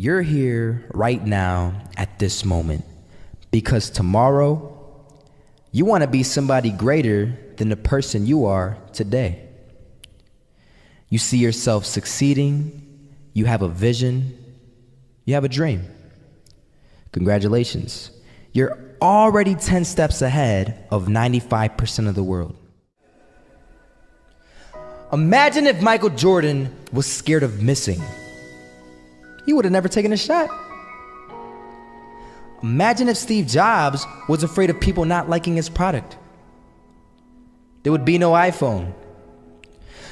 You're here right now at this moment because tomorrow you want to be somebody greater than the person you are today. You see yourself succeeding, you have a vision, you have a dream. Congratulations. You're already 10 steps ahead of 95% of the world. Imagine if Michael Jordan was scared of missing. He would have never taken a shot. Imagine if Steve Jobs was afraid of people not liking his product. There would be no iPhone.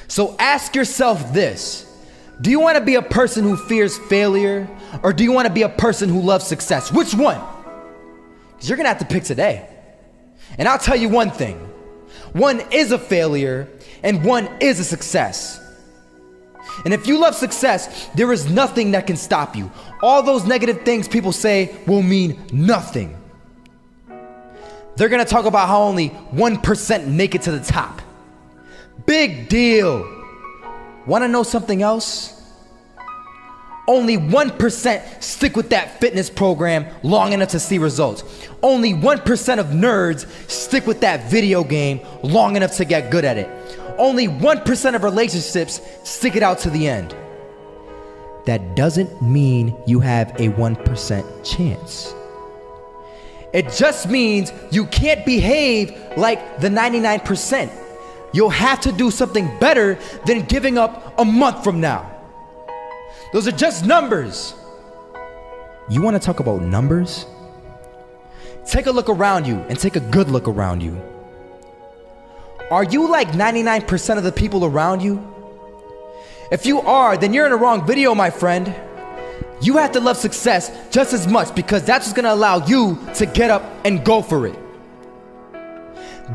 So ask yourself this: do you want to be a person who fears failure, or do you want to be a person who loves success? Which one? Because you're going to have to pick today. And I'll tell you one thing: one is a failure and one is a success. And if you love success, there is nothing that can stop you. All those negative things people say will mean nothing. They're gonna talk about how only 1% make it to the top. Big deal. Wanna know something else? Only 1% stick with that fitness program long enough to see results. Only 1% of nerds stick with that video game long enough to get good at it. Only 1% of relationships stick it out to the end. That doesn't mean you have a 1% chance. It just means you can't behave like the 99%. You'll have to do something better than giving up a month from now. Those are just numbers. You want to talk about numbers? Take a look around you and take a good look around you. Are you like 99% of the people around you? If you are, then you're in the wrong video, my friend. You have to love success just as much because that's what's gonna allow you to get up and go for it.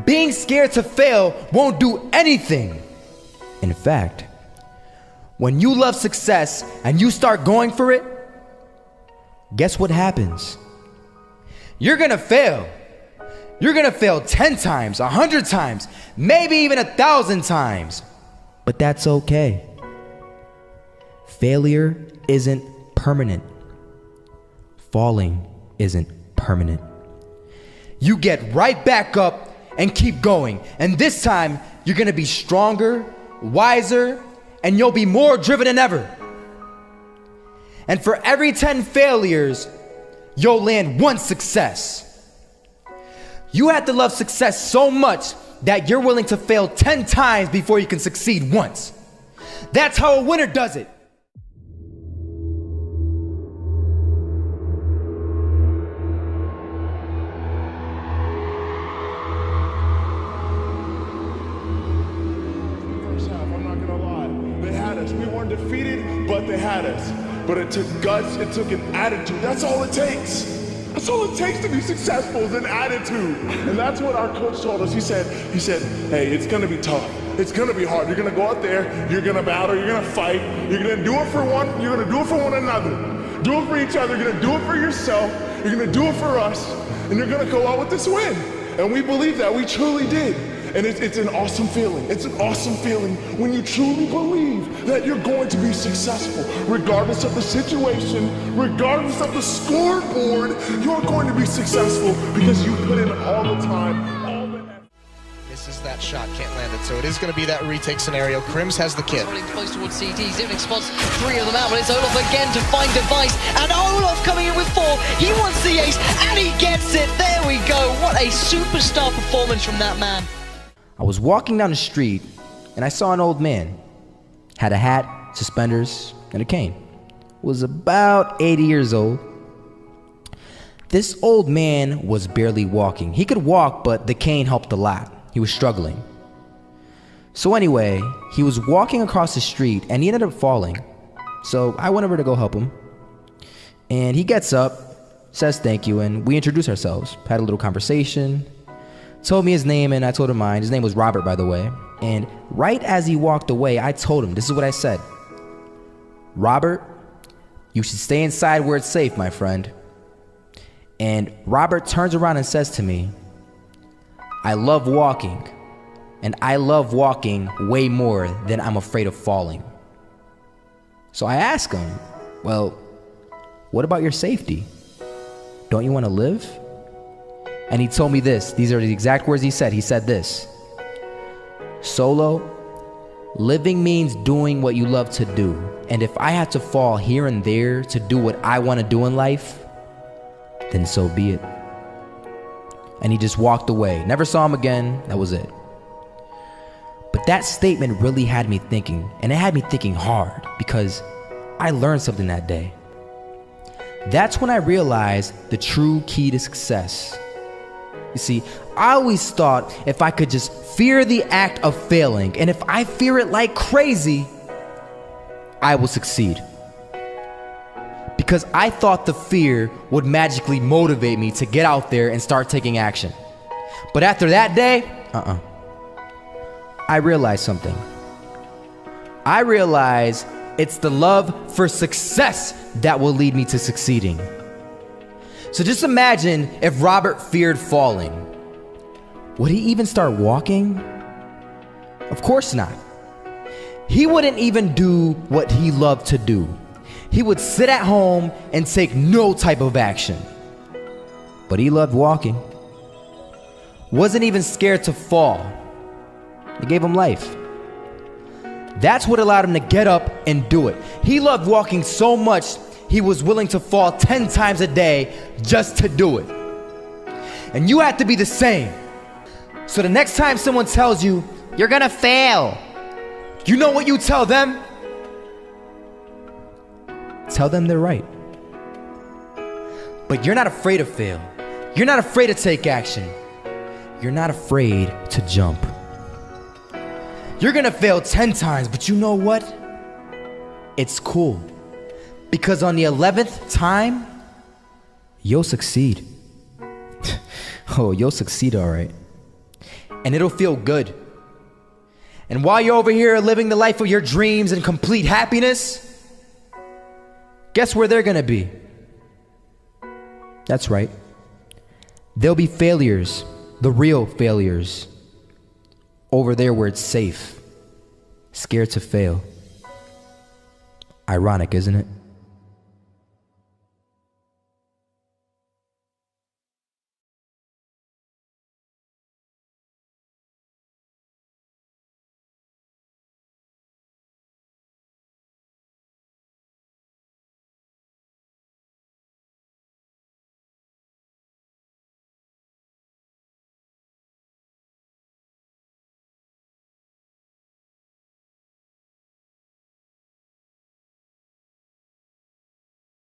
Being scared to fail won't do anything. In fact, when you love success and you start going for it, guess what happens? You're gonna fail. You're gonna fail 10 times, 100 times, maybe even 1,000 times. But that's okay. Failure isn't permanent. Falling isn't permanent. You get right back up and keep going. And this time, you're gonna be stronger, wiser, and you'll be more driven than ever. And for every 10 failures, you'll land one success. You have to love success so much that you're willing to fail 10 times before you can succeed once. That's how a winner does it. First half, I'm not gonna lie. They had us. We weren't defeated, but they had us. But it took guts, it took an attitude. That's all it takes. That's all it takes to be successful is an attitude. And that's what our coach told us. He said, hey, it's gonna be tough. It's gonna be hard. You're gonna go out there, you're gonna battle, you're gonna fight, you're gonna do it for one, you're gonna do it for one another. Do it for each other, you're gonna do it for yourself, you're gonna do it for us, and you're gonna go out with this win. And we believe that, we truly did. And it's an awesome feeling. It's an awesome feeling when you truly believe that you're going to be successful. Regardless of the situation, regardless of the scoreboard, you're going to be successful because you put in all the time, all the effort. Misses that shot, can't land it. So it is going to be that retake scenario. Crims has the kid. Running close towards CT, Zivnik spots 3 of them out, but it's Olaf again to find Device, and Olaf coming in with 4. He wants the ace, and he gets it. There we go. What a superstar performance from that man. I was walking down the street and I saw an old man. Had a hat, suspenders, and a cane. Was about 80 years old. This old man was barely walking. He could walk, but the cane helped a lot. He was struggling. So anyway, he was walking across the street and he ended up falling. So I went over to go help him. And he gets up, says thank you, and we introduced ourselves. Had a little conversation. Told me his name and I told him mine. His name was Robert, by the way. And right as he walked away, I told him, this is what I said. Robert, you should stay inside where it's safe, my friend. And Robert turns around and says to me, I love walking, and I love walking way more than I'm afraid of falling. So I ask him, well, what about your safety? Don't you want to live? And he told me this. These are the exact words he said. He said this: Solo, living means doing what you love to do. And if I had to fall here and there to do what I want to do in life, then so be it. And he just walked away. Never saw him again. That was it. But that statement really had me thinking, and it had me thinking hard, because I learned something that day. That's when I realized the true key to success. You see, I always thought if I could just fear the act of failing, and if I fear it like crazy, I will succeed. Because I thought the fear would magically motivate me to get out there and start taking action. But after that day, I realized something. I realized it's the love for success that will lead me to succeeding. So just imagine if Robert feared falling. Would he even start walking? Of course not. He wouldn't even do what he loved to do. He would sit at home and take no type of action. But he loved walking. Wasn't even scared to fall. It gave him life. That's what allowed him to get up and do it. He loved walking so much, he was willing to fall 10 times a day just to do it. And you have to be the same. So the next time someone tells you, you're gonna fail, you know what you tell them? Tell them they're right. But you're not afraid to fail. You're not afraid to take action. You're not afraid to jump. You're gonna fail 10 times, but you know what? It's cool. Because on the 11th time, you'll succeed. Oh, you'll succeed, all right. And it'll feel good. And while you're over here living the life of your dreams and complete happiness, guess where they're gonna be? That's right. They'll be failures, the real failures. Over there where it's safe, scared to fail. Ironic, isn't it?